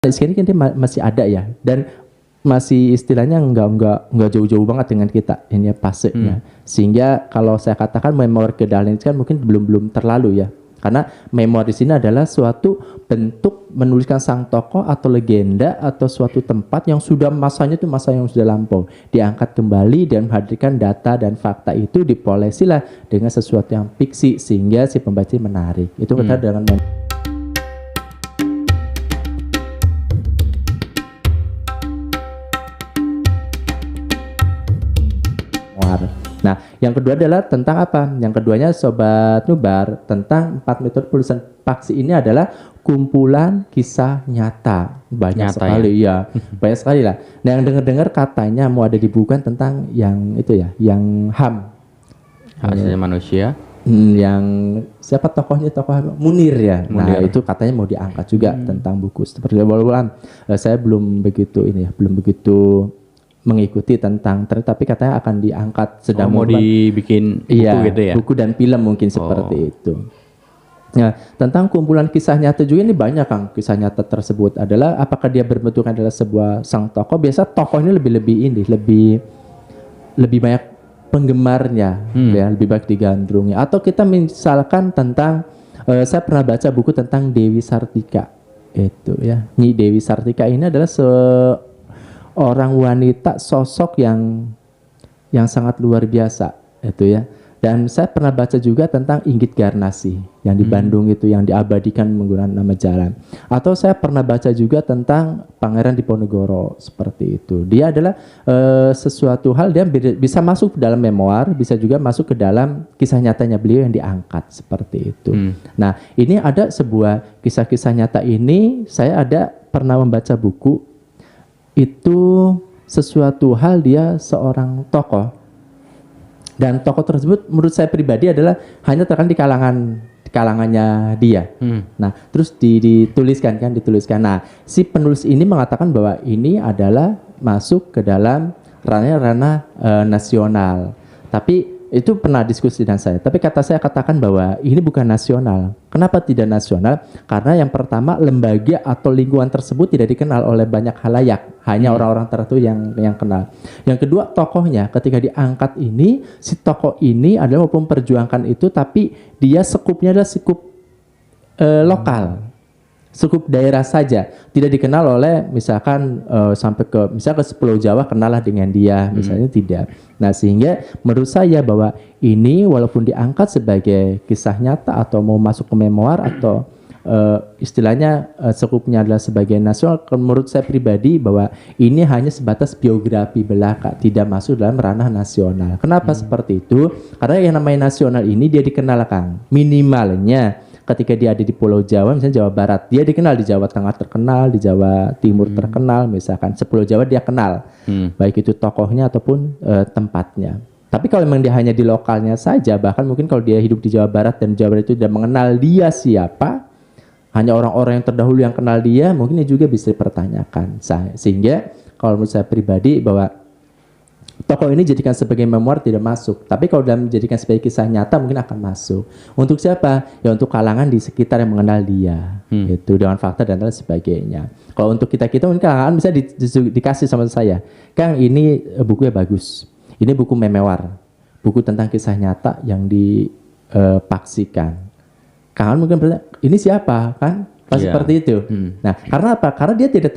Sekarang kan dia masih ada ya, dan masih istilahnya nggak jauh-jauh banget dengan kita ini fasenya. Sehingga kalau saya katakan memori kedalam kan mungkin belum terlalu ya. Karena memori di sini adalah suatu bentuk menuliskan sang tokoh atau legenda atau suatu tempat yang sudah masanya itu masa yang sudah lampau. Diangkat kembali dan menghadirkan data dan fakta itu dipolesilah dengan sesuatu yang fiksi sehingga si pembaca menarik. Itu kita dengan Nah, yang kedua adalah tentang apa? Yang keduanya Sobat Nubar tentang 4 metode penulisan faksi ini adalah kumpulan kisah nyata. Banyak sekali ya. Banyak sekali lah. Nah, yang dengar-dengar katanya mau ada di buku tentang yang itu ya, yang HAM. Hak asasi manusia. Yang siapa tokohnya, tokoh Munir ya. Munir. Nah, itu katanya mau diangkat juga tentang buku. Seperti walaupun saya belum begitu mengikuti tentang tapi katanya akan diangkat sedang mau dibikin buku gitu ya, buku dan film mungkin seperti itu. Nah, tentang kumpulan kisah nyata juga ini banyak Kang. Kisah nyata tersebut adalah apakah dia berbentuk adalah sebuah sang tokoh. Biasa tokoh ini lebih banyak penggemarnya ya, lebih baik digandrungi. Atau kita misalkan tentang saya pernah baca buku tentang Dewi Sartika itu ya. Nyi Dewi Sartika ini adalah orang wanita sosok yang sangat luar biasa itu ya. Dan saya pernah baca juga tentang Inggit Garnasi yang di Bandung itu yang diabadikan menggunakan nama jalan. Atau saya pernah baca juga tentang Pangeran Diponegoro seperti itu. Dia adalah sesuatu hal dia bisa masuk dalam memoir, bisa juga masuk ke dalam kisah nyatanya beliau yang diangkat seperti itu. Nah, ini ada sebuah kisah-kisah nyata ini saya pernah membaca buku. Itu sesuatu hal dia seorang tokoh dan tokoh tersebut menurut saya pribadi adalah hanya terkait di kalangannya dia. Nah, terus dituliskan. Nah, si penulis ini mengatakan bahwa ini adalah masuk ke dalam ranah nasional. Tapi itu pernah diskusi dengan saya. Tapi saya katakan bahwa ini bukan nasional. Kenapa tidak nasional? Karena yang pertama lembaga atau lingkungan tersebut tidak dikenal oleh banyak halayak. Hanya orang-orang tertentu yang kenal. Yang kedua tokohnya ketika diangkat ini, si tokoh ini adalah memperjuangkan itu tapi dia skupnya adalah skup lokal. Skup daerah saja, tidak dikenal oleh misalkan sampai ke 10 Jawa kenal lah dengan dia, misalnya tidak. Nah, sehingga menurut saya bahwa ini walaupun diangkat sebagai kisah nyata atau mau masuk ke memoir atau istilahnya skupnya adalah sebagai nasional, menurut saya pribadi bahwa ini hanya sebatas biografi belaka, tidak masuk dalam ranah nasional. Kenapa seperti itu? Karena yang namanya nasional ini dia dikenal Kang, minimalnya ketika dia ada di Pulau Jawa, misalnya Jawa Barat, dia dikenal di Jawa Tengah terkenal, di Jawa Timur terkenal, misalkan 10 Jawa dia kenal, baik itu tokohnya ataupun tempatnya. Tapi kalau memang dia hanya di lokalnya saja, bahkan mungkin kalau dia hidup di Jawa Barat dan Jawa Barat itu tidak mengenal dia siapa, hanya orang-orang yang terdahulu yang kenal dia, mungkin ini juga bisa dipertanyakan. Sehingga kalau menurut saya pribadi bahwa tokoh ini jadikan sebagai memoir tidak masuk. Tapi kalau dalam menjadikan sebagai kisah nyata mungkin akan masuk. Untuk siapa? Ya untuk kalangan di sekitar yang mengenal dia. Itu dengan fakta dan lain sebagainya. Kalau untuk kita mungkin kalangan bisa dikasih sama saya. Kang, ini bukunya bagus. Ini buku memoir. Buku tentang kisah nyata yang dipaksikan. Kalangan mungkin bertanya, ini siapa? Kan? Seperti itu. Nah, karena apa? Karena dia tidak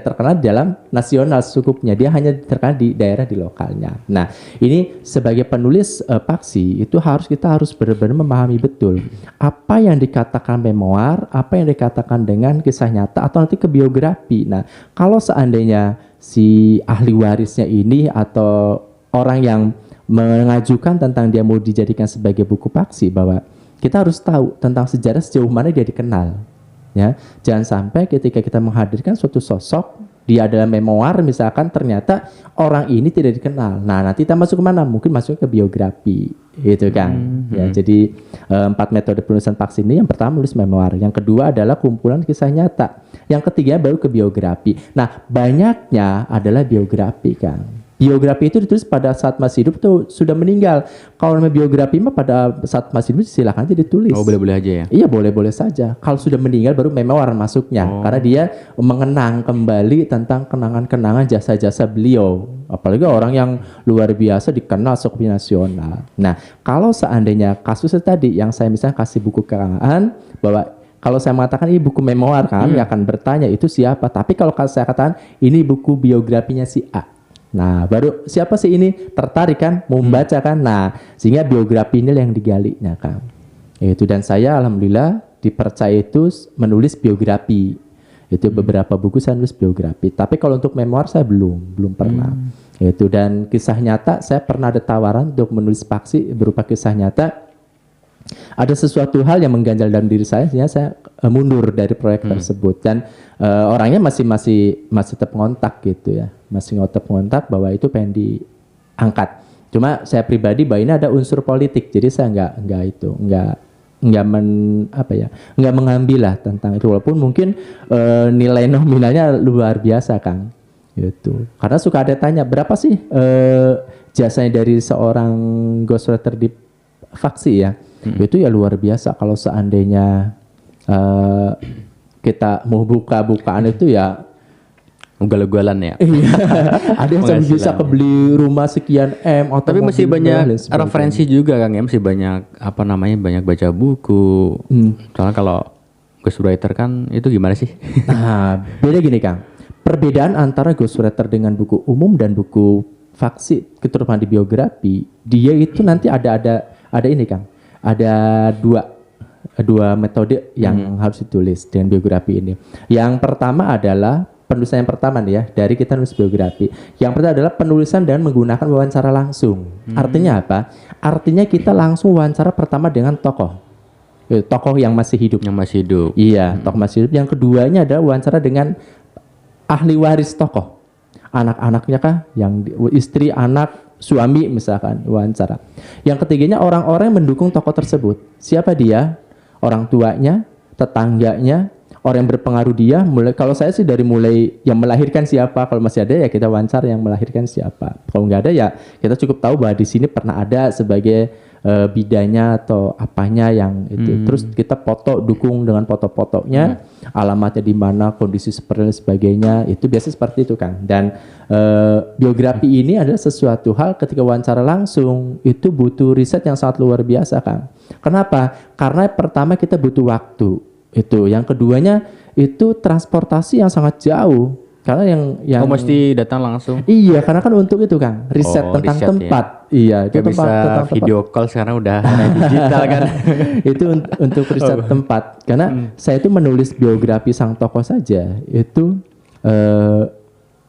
terkenal dalam nasional cukupnya. Dia hanya terkenal di daerah di lokalnya. Nah, ini sebagai penulis paksi itu kita harus benar-benar memahami betul apa yang dikatakan memoir, apa yang dikatakan dengan kisah nyata atau nanti ke biografi. Nah, kalau seandainya si ahli warisnya ini atau orang yang mengajukan tentang dia mau dijadikan sebagai buku paksi, bahwa kita harus tahu tentang sejarah sejauh mana dia dikenal. Ya, jangan sampai ketika kita menghadirkan suatu sosok dia adalah memoir misalkan ternyata orang ini tidak dikenal. Nah, nanti kita masuk kemana? Mungkin masuk ke biografi, gitu kan? Ya, jadi 4 metode penulisan faksi ini yang pertama menulis memoir, yang kedua adalah kumpulan kisah nyata, yang ketiga baru ke biografi. Nah, banyaknya adalah biografi kan. biografi itu ditulis pada saat masih hidup tuh sudah meninggal. Kalau namanya biografi mah pada saat masih hidup silakan aja ditulis. Oh, boleh-boleh aja ya. Iya, boleh-boleh saja. Kalau sudah meninggal baru memoir masuknya. Karena dia mengenang kembali tentang kenangan-kenangan jasa-jasa beliau. Apalagi orang yang luar biasa dikenal sekopi nasional. Nah, kalau seandainya kasusnya tadi yang saya misalnya kasih buku kekangan bahwa kalau saya mengatakan ini buku memoir, kami akan bertanya itu siapa. Tapi kalau saya katakan ini buku biografinya si A. Nah, baru siapa sih ini tertarik kan, mau membaca kan. Nah, sehingga biografi ini yang digalinya kan. Itu, dan saya alhamdulillah dipercaya itu menulis biografi. Itu beberapa buku saya nulis biografi. Tapi kalau untuk memoir saya belum pernah. Itu, dan kisah nyata saya pernah ada tawaran untuk menulis faksi berupa kisah nyata. Ada sesuatu hal yang mengganjal dalam diri saya, sehingga saya mundur dari proyek tersebut. Dan orangnya masih tetap ngontak gitu ya, masih ngontak bahwa itu pengen diangkat. Cuma saya pribadi bahwa ini ada unsur politik, jadi saya nggak mengambil lah tentang itu, walaupun mungkin nilai nominalnya luar biasa Kang. Gitu. Karena suka ada tanya berapa sih jasanya dari seorang ghostwriter di faksi ya. Itu ya luar biasa. Kalau seandainya kita mau bukaan itu ya ugal-ugalan ya. Ada yang sampai bisa kebeli rumah sekian M. Tapi masih banyak referensi juga Kang ya, masih banyak banyak baca buku. Soalnya kalau ghostwriter kan itu gimana sih? Nah, beda gini Kang. Perbedaan antara ghostwriter dengan buku umum dan buku faksi keturunan di biografi, dia itu nanti ada ini Kang. Ada dua metode yang harus ditulis dengan biografi ini. Yang pertama adalah penulisan yang pertama nih ya, dari kita nulis biografi. Yang pertama adalah penulisan dengan menggunakan wawancara langsung. Artinya apa? Artinya kita langsung wawancara pertama dengan tokoh yang masih hidup. Yang masih hidup. Iya, tokoh masih hidup. Yang keduanya adalah wawancara dengan ahli waris tokoh. Anak-anaknya kah? Yang istri, anak, suami misalkan wawancara. Yang ketiganya orang-orang yang mendukung tokoh tersebut. Siapa dia? Orang tuanya, tetangganya, orang yang berpengaruh dia. Kalau saya sih dari mulai yang melahirkan siapa. Kalau masih ada ya kita wawancara yang melahirkan siapa. Kalau nggak ada ya kita cukup tahu bahwa di sini pernah ada sebagai bidanya atau apanya yang itu. Terus kita foto, dukung dengan foto-fotonya, alamatnya di mana, kondisi seperti dan sebagainya. Itu biasa seperti itu Kang. Dan biografi ini adalah sesuatu hal ketika wawancara langsung itu butuh riset yang sangat luar biasa Kang. Kenapa? Karena pertama kita butuh waktu. Itu. Yang keduanya itu transportasi yang sangat jauh. Karena yang mesti datang langsung. Iya, karena kan untuk itu Kang, riset tentang riset, tempat. Ya. Iya, itu bisa tentang video call sekarang udah digital kan. Itu untuk riset tempat. Karena saya itu menulis biografi sang tokoh saja itu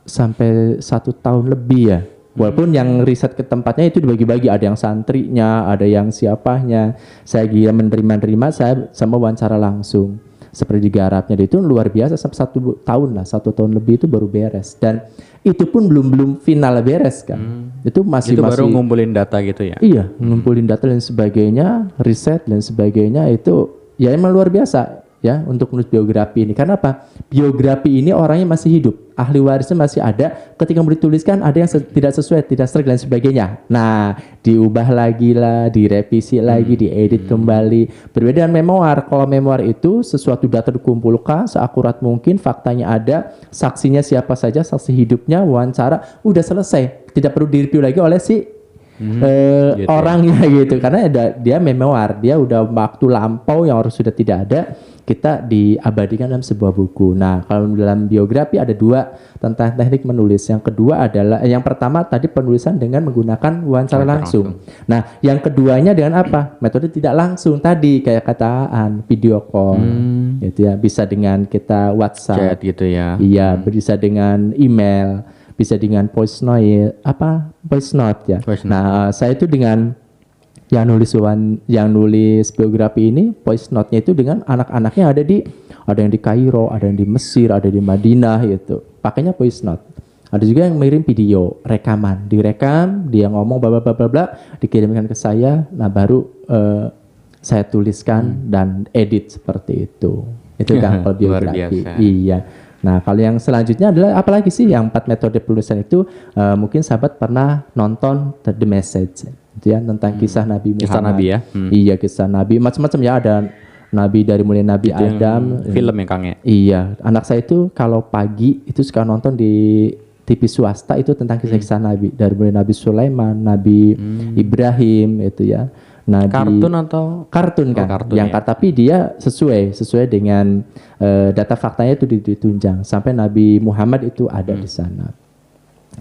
sampai 1 tahun lebih ya. Walaupun yang riset ke tempatnya itu dibagi-bagi, ada yang santrinya, ada yang siapanya. Saya gila menerima, saya sama wawancara langsung. Seperti digarapnya itu luar biasa, sampai 1 tahun lah, 1 tahun lebih itu baru beres. Dan itu pun belum final beres kan. Itu masih baru ngumpulin data gitu ya. Iya, ngumpulin data dan sebagainya, riset dan sebagainya, itu ya emang luar biasa ya untuk menulis biografi ini. Karena apa? Biografi ini orangnya masih hidup, ahli warisnya masih ada. Ketika mau dituliskan ada yang tidak sesuai, tidak serak dan sebagainya. Nah, diubah lagi lah, direvisi lagi, diedit kembali. Berbeda dengan memoir. Kalau memoir itu sesuatu data dikumpulkan seakurat mungkin, faktanya ada, saksinya siapa saja, saksi hidupnya, wawancara, udah selesai. Tidak perlu direview lagi oleh si gitu orangnya gitu. Karena dia memoir, dia udah waktu lampau yang harus sudah tidak ada, kita diabadikan dalam sebuah buku. Nah, kalau dalam biografi ada 2 tentang teknik menulis. Yang kedua adalah yang pertama tadi penulisan dengan menggunakan wawancara langsung. Nah, yang keduanya dengan apa? Metode tidak langsung tadi kayak kataan video call gitu ya. Bisa dengan kita WhatsApp chat gitu ya. Iya, bisa dengan email, bisa dengan voice note ya. Nah, saya itu dengan yang nulis biografi ini, voice note-nya itu dengan anak-anaknya ada yang di Kairo, ada yang di Mesir, ada di Madinah gitu. Pakainya voice note. Ada juga yang mengirim video, rekaman, direkam, dia ngomong bla bla bla bla, dikirimkan ke saya, nah baru saya tuliskan dan edit seperti itu. Itu kan kalau biografi. Iya. Nah, kalau yang selanjutnya adalah apalagi sih yang 4 metode penulisan itu, mungkin sahabat pernah nonton The Message, gitu ya, tentang kisah Nabi Muhammad. Kisah Nabi ya. Iya, kisah Nabi macam-macam ya, ada Nabi dari mulai Nabi Itu Adam. yang film ya Kang ya. Iya, anak saya itu kalau pagi itu suka nonton di TV swasta itu tentang kisah-kisah Nabi, dari mulai Nabi Sulaiman, Nabi Ibrahim itu ya. Nabi Kartun atau kartun kan, kartun yang ya. tapi dia sesuai dengan data faktanya itu ditunjang sampai Nabi Muhammad itu ada di sana.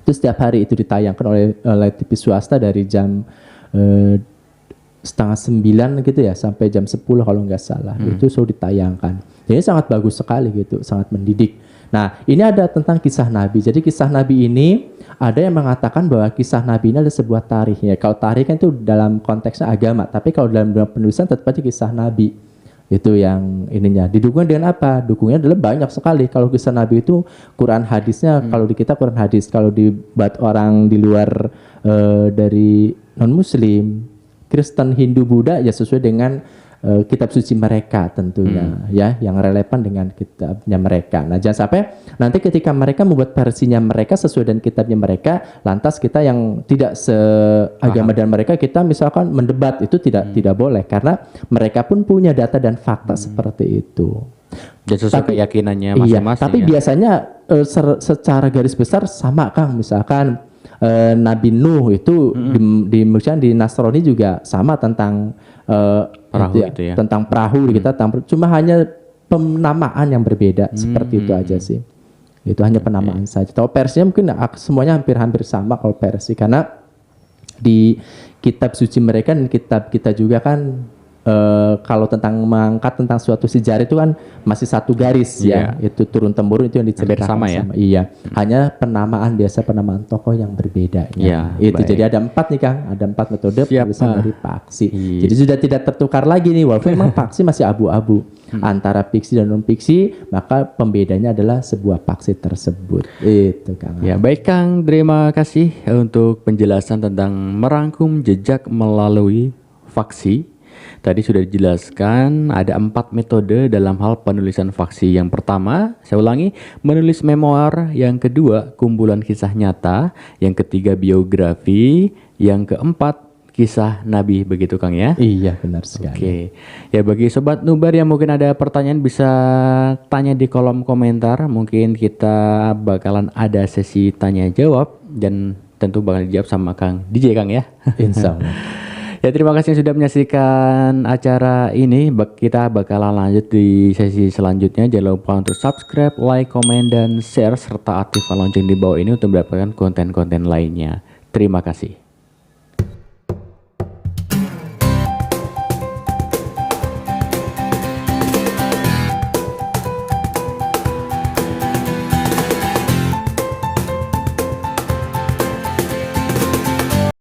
Itu setiap hari itu ditayangkan oleh TV swasta dari jam 8:30 gitu ya sampai jam 10 kalau nggak salah. Itu selalu ditayangkan. Jadi sangat bagus sekali gitu, sangat mendidik. Nah, ini ada tentang kisah Nabi. Jadi kisah Nabi ini ada yang mengatakan bahwa kisah Nabi ini adalah sebuah tarikh ya. Kalau tarikh kan itu dalam konteksnya agama, tapi kalau dalam penulisan tetap aja kisah Nabi. Itu yang ininya. Didukung dengan apa? Dukungnya adalah banyak sekali. Kalau kisah Nabi itu Quran hadisnya, kalau di kita Quran hadis, kalau dibuat orang di luar dari non Muslim, Kristen, Hindu, Buddha ya sesuai dengan kitab suci mereka tentunya ya, yang relevan dengan kitabnya mereka. Nah, jangan sampai nanti ketika mereka membuat versinya mereka sesuai dengan kitabnya mereka, lantas kita yang tidak seagama dan mereka kita misalkan mendebat, itu tidak boleh karena mereka pun punya data dan fakta seperti itu. Dan sesuai keyakinannya masing-masing. Iya, tapi ya. biasanya secara garis besar sama Kang, misalkan Nabi Nuh itu misalnya di Nasrani juga sama tentang Perahu itu ya. tentang perahu kita, cuma hanya penamaan yang berbeda seperti itu aja sih. Itu hanya penamaan saja. Kalau versinya mungkin semuanya hampir sama kalau versi, karena di kitab suci mereka dan kitab kita juga kan kalau tentang mengangkat tentang suatu sejarah itu kan masih satu garis ya, itu turun temurun itu yang diceritakan sama ya. Iya, hanya penamaan penamaan tokoh yang berbeda. Ya, itu baik. jadi ada 4 nih Kang, ada 4 metode penulisan dari Paksi. Iya. Jadi sudah tidak tertukar lagi nih, walaupun memang Paksi masih abu-abu antara fiksi dan non fiksi, maka pembedanya adalah sebuah Paksi tersebut. Itu Kang. Ya, baik Kang, terima kasih untuk penjelasan tentang merangkum jejak melalui faksi. Tadi sudah dijelaskan ada 4 metode dalam hal penulisan faksi. Yang pertama, saya ulangi, menulis memoir. Yang kedua, kumpulan kisah nyata. Yang ketiga, biografi. Yang keempat, kisah Nabi. Begitu Kang ya? Iya, benar sekali. Oke. Ya, bagi Sobat Nubar yang mungkin ada pertanyaan bisa tanya di kolom komentar. Mungkin kita bakalan ada sesi tanya jawab dan tentu bakal dijawab sama Kang DJ Kang ya. Insya Allah. Ya, terima kasih yang sudah menyaksikan acara ini. Kita bakalan lanjut di sesi selanjutnya. Jangan lupa untuk subscribe, like, komen, dan share serta aktifkan lonceng di bawah ini untuk mendapatkan konten-konten lainnya. Terima kasih.